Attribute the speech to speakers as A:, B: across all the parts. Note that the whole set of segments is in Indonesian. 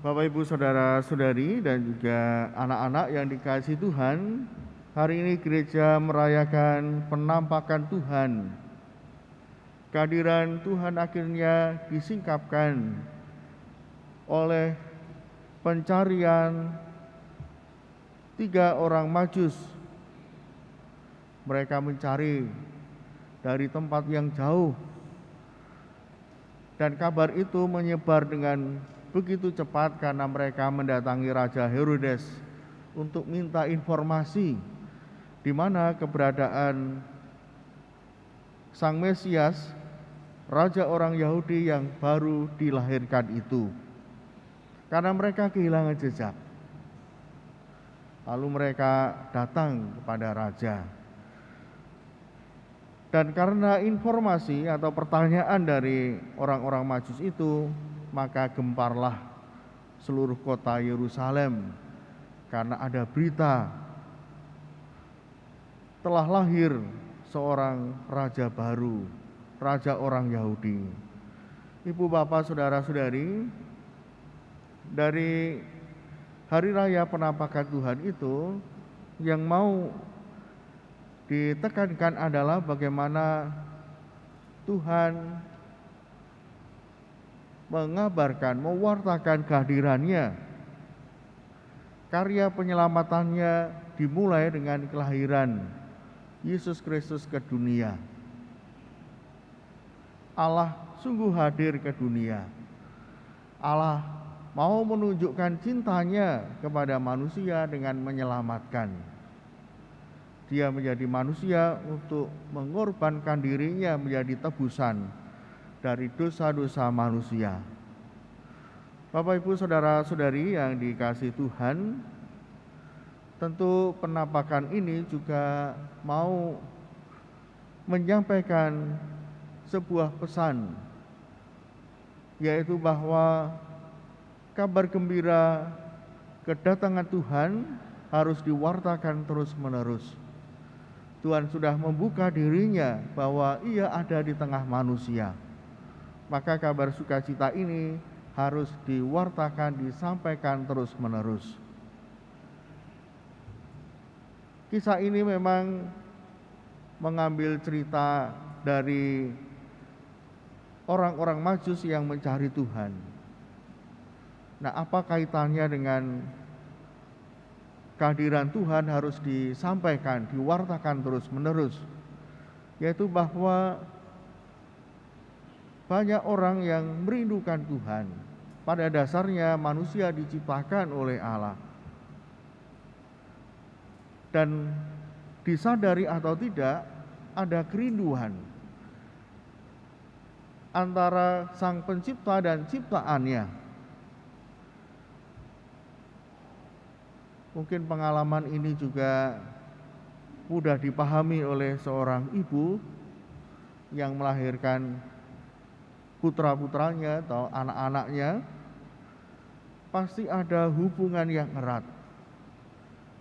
A: Bapak Ibu Saudara-saudari dan juga anak-anak yang dikasihi Tuhan, hari ini gereja merayakan penampakan Tuhan. Kehadiran Tuhan akhirnya disingkapkan oleh pencarian 3 orang Majus. Mereka mencari dari tempat yang jauh, dan kabar itu menyebar dengan begitu cepat karena mereka mendatangi Raja Herodes untuk minta informasi di mana keberadaan Sang Mesias, Raja orang Yahudi yang baru dilahirkan itu. Karena mereka kehilangan jejak, lalu mereka datang kepada Raja. Dan karena informasi atau pertanyaan dari orang-orang Majus itu, maka gemparlah seluruh kota Yerusalem karena ada berita telah lahir seorang raja baru, raja orang Yahudi. Ibu, bapak, saudara-saudari, dari hari raya penampakan Tuhan itu yang mau ditekankan adalah bagaimana Tuhan mengabarkan, mewartakan kehadirannya. Karya penyelamatannya dimulai dengan kelahiran Yesus Kristus ke dunia. Allah sungguh hadir ke dunia. Allah mau menunjukkan cintanya kepada manusia dengan menyelamatkan. Dia menjadi manusia untuk mengorbankan dirinya menjadi tebusan dari dosa-dosa manusia. Bapak, Ibu, saudara-saudari yang dikasihi Tuhan, tentu penampakan ini juga mau menyampaikan sebuah pesan, yaitu bahwa kabar gembira kedatangan Tuhan harus diwartakan terus-menerus. Tuhan sudah membuka dirinya bahwa Ia ada di tengah manusia. Maka kabar sukacita ini harus diwartakan, disampaikan terus-menerus. Kisah ini memang mengambil cerita dari orang-orang Majus yang mencari Tuhan. Nah, apa kaitannya dengan kehadiran Tuhan harus disampaikan, diwartakan terus-menerus? Yaitu bahwa banyak orang yang merindukan Tuhan. Pada dasarnya manusia diciptakan oleh Allah. Dan disadari atau tidak, ada kerinduan antara Sang Pencipta dan ciptaannya. Mungkin pengalaman ini juga mudah dipahami oleh seorang ibu yang melahirkan putra-putranya atau anak-anaknya. Pasti ada hubungan yang erat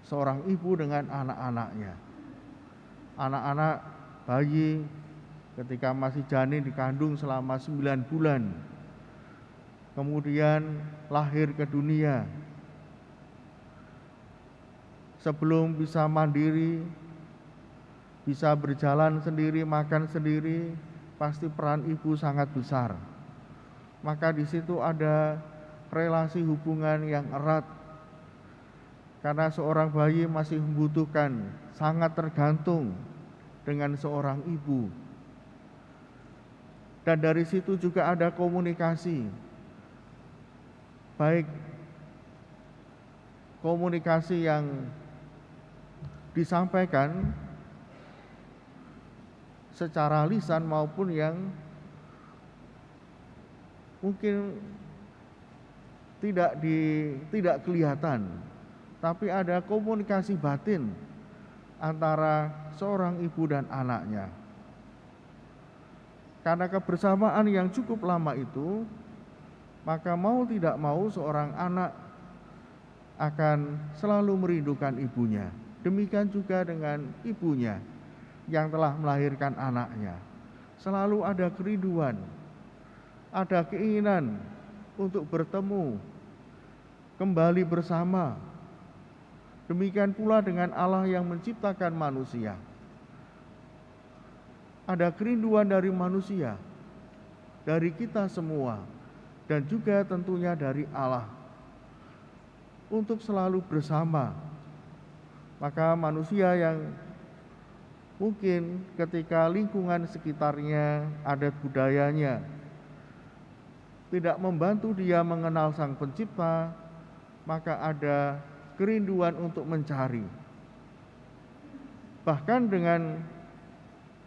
A: seorang ibu dengan anak-anaknya. Anak-anak bayi ketika masih janin dikandung selama 9 bulan, kemudian lahir ke dunia. Sebelum bisa mandiri, bisa berjalan sendiri, makan sendiri, pasti peran ibu sangat besar. Maka di situ ada relasi hubungan yang erat, karena seorang bayi masih membutuhkan, sangat tergantung dengan seorang ibu. Dan dari situ juga ada komunikasi, baik komunikasi yang disampaikan secara lisan maupun yang mungkin tidak kelihatan, tapi ada komunikasi batin antara seorang ibu dan anaknya. Karena kebersamaan yang cukup lama itu, maka mau tidak mau seorang anak akan selalu merindukan ibunya. Demikian juga dengan ibunya yang telah melahirkan anaknya. Selalu ada kerinduan, ada keinginan untuk bertemu, kembali bersama. Demikian pula dengan Allah yang menciptakan manusia. Ada kerinduan dari manusia, dari kita semua, dan juga tentunya dari Allah untuk selalu bersama. Maka manusia yang mungkin ketika lingkungan sekitarnya, adat budayanya tidak membantu dia mengenal Sang Pencipta, maka ada kerinduan untuk mencari. Bahkan dengan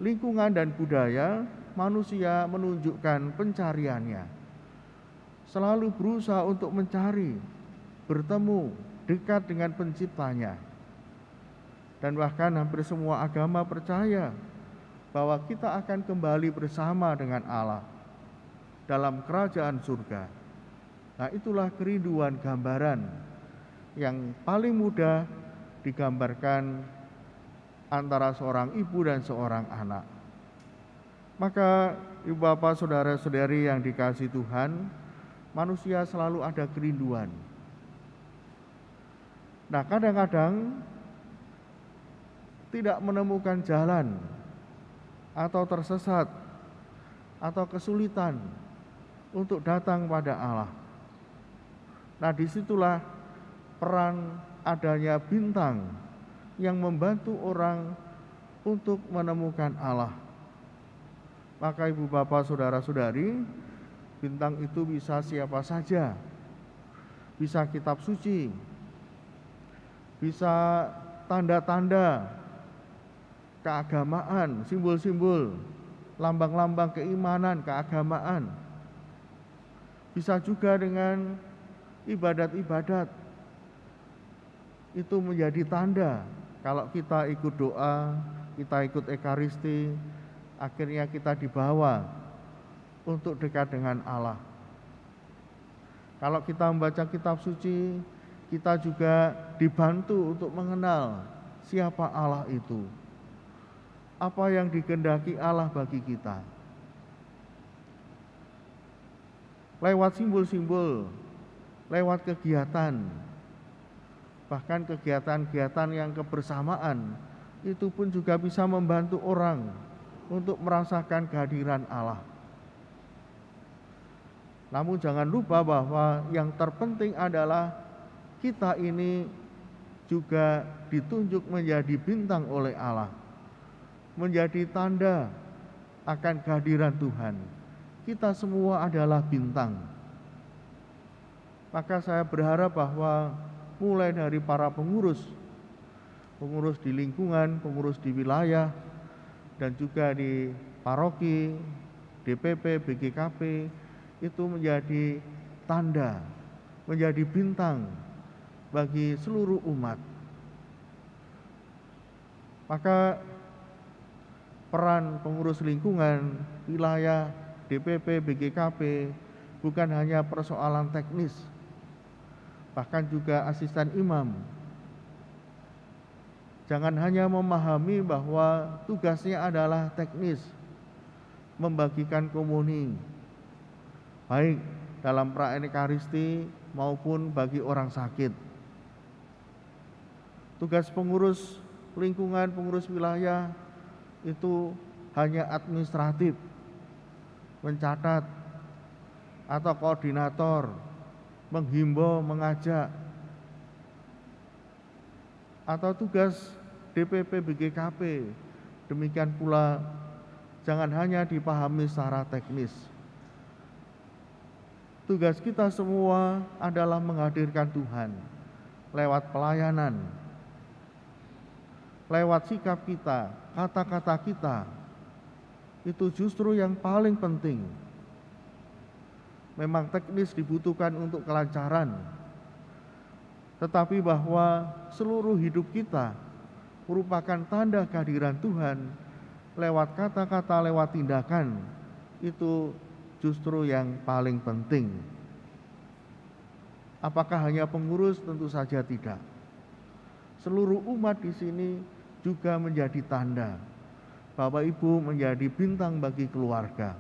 A: lingkungan dan budaya, manusia menunjukkan pencariannya. Selalu berusaha untuk mencari, bertemu, dekat dengan Penciptanya. Dan bahkan hampir semua agama percaya bahwa kita akan kembali bersama dengan Allah dalam kerajaan surga. Nah, itulah kerinduan gambaran yang paling mudah digambarkan antara seorang ibu dan seorang anak. Maka ibu bapak saudara-saudari yang dikasihi Tuhan, manusia selalu ada kerinduan. Nah, kadang-kadang tidak menemukan jalan atau tersesat atau kesulitan untuk datang pada Allah. Nah, disitulah peran adanya bintang yang membantu orang untuk menemukan Allah. Maka ibu bapak saudara-saudari, bintang itu bisa siapa saja, bisa kitab suci, bisa tanda-tanda keagamaan, simbol-simbol, lambang-lambang keimanan, keagamaan. Bisa juga dengan ibadat-ibadat. Itu menjadi tanda kalau kita ikut doa, kita ikut ekaristi, akhirnya kita dibawa untuk dekat dengan Allah. Kalau kita membaca kitab suci, kita juga dibantu untuk mengenal siapa Allah itu, apa yang dikehendaki Allah bagi kita. Lewat simbol-simbol, lewat kegiatan, bahkan kegiatan-kegiatan yang kebersamaan, itu pun juga bisa membantu orang untuk merasakan kehadiran Allah. Namun jangan lupa bahwa yang terpenting adalah kita ini juga ditunjuk menjadi bintang oleh Allah, menjadi tanda akan kehadiran Tuhan. Kita semua adalah bintang. Maka saya berharap bahwa mulai dari para pengurus di lingkungan, pengurus di wilayah, dan juga di paroki, DPP, BGKP, itu menjadi tanda, menjadi bintang bagi seluruh umat. Maka peran pengurus lingkungan, wilayah, DPP, BGKP bukan hanya persoalan teknis, bahkan juga asisten imam. Jangan hanya memahami bahwa tugasnya adalah teknis, membagikan komuni, baik dalam perayaan Ekaristi maupun bagi orang sakit. Tugas pengurus lingkungan, pengurus wilayah itu hanya administratif, mencatat atau koordinator, menghimbau, mengajak. Atau tugas DPP BGKP, demikian pula jangan hanya dipahami secara teknis. Tugas kita semua adalah menghadirkan Tuhan lewat pelayanan, lewat sikap kita, kata-kata kita. Itu justru yang paling penting. Memang teknis dibutuhkan untuk kelancaran, tetapi bahwa seluruh hidup kita merupakan tanda kehadiran Tuhan lewat kata-kata, lewat tindakan, itu justru yang paling penting. Apakah hanya pengurus? Tentu saja tidak. Seluruh umat di sini juga menjadi tanda. Bapak Ibu menjadi bintang bagi keluarga,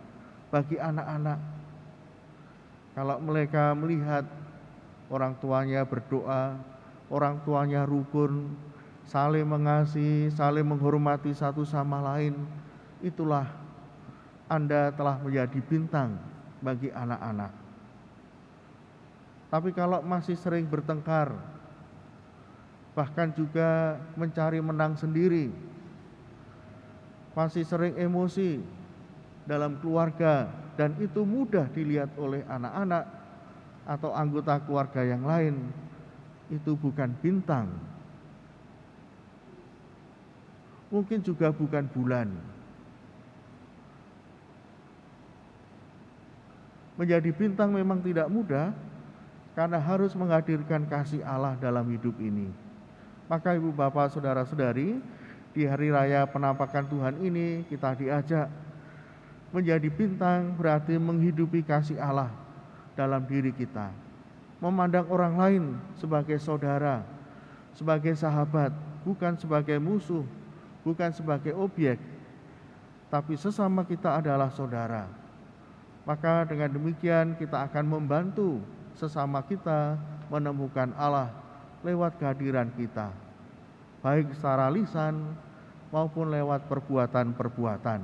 A: bagi anak-anak. Kalau mereka melihat orang tuanya berdoa, orang tuanya rukun, saling mengasihi, saling menghormati satu sama lain, itulah Anda telah menjadi bintang bagi anak-anak. Tapi kalau masih sering bertengkar, bahkan juga mencari menang sendiri, masih sering emosi dalam keluarga, dan itu mudah dilihat oleh anak-anak atau anggota keluarga yang lain, itu bukan bintang, mungkin juga bukan bulan. Menjadi bintang memang tidak mudah, karena harus menghadirkan kasih Allah dalam hidup ini. Maka ibu bapak saudara-saudari, di hari raya penampakan Tuhan ini kita diajak menjadi bintang, berarti menghidupi kasih Allah dalam diri kita. Memandang orang lain sebagai saudara, sebagai sahabat, bukan sebagai musuh, bukan sebagai objek, tapi sesama kita adalah saudara. Maka dengan demikian kita akan membantu sesama kita menemukan Allah lewat kehadiran kita, baik secara lisan maupun lewat perbuatan-perbuatan.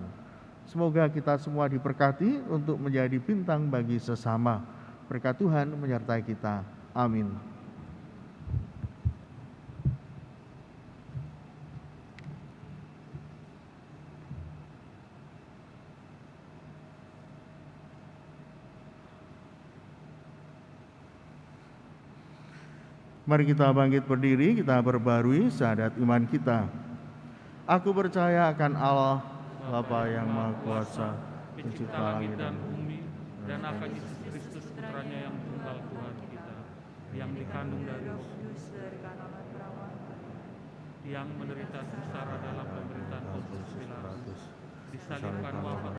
A: Semoga kita semua diberkati untuk menjadi bintang bagi sesama. Berkat Tuhan menyertai kita. Amin. Mari kita bangkit berdiri, kita berbarui syahadat iman kita. Aku percaya akan Allah, Bapa yang Maha Kuasa,
B: pencipta langit dan bumi, dan akan Yesus Kristus putranya yang tunggal Tuhan kita, yang dikandung dari Roh Kudus, yang menderita sengsara dalam pemerintahan Pontius Pilatus, disalibkan wafat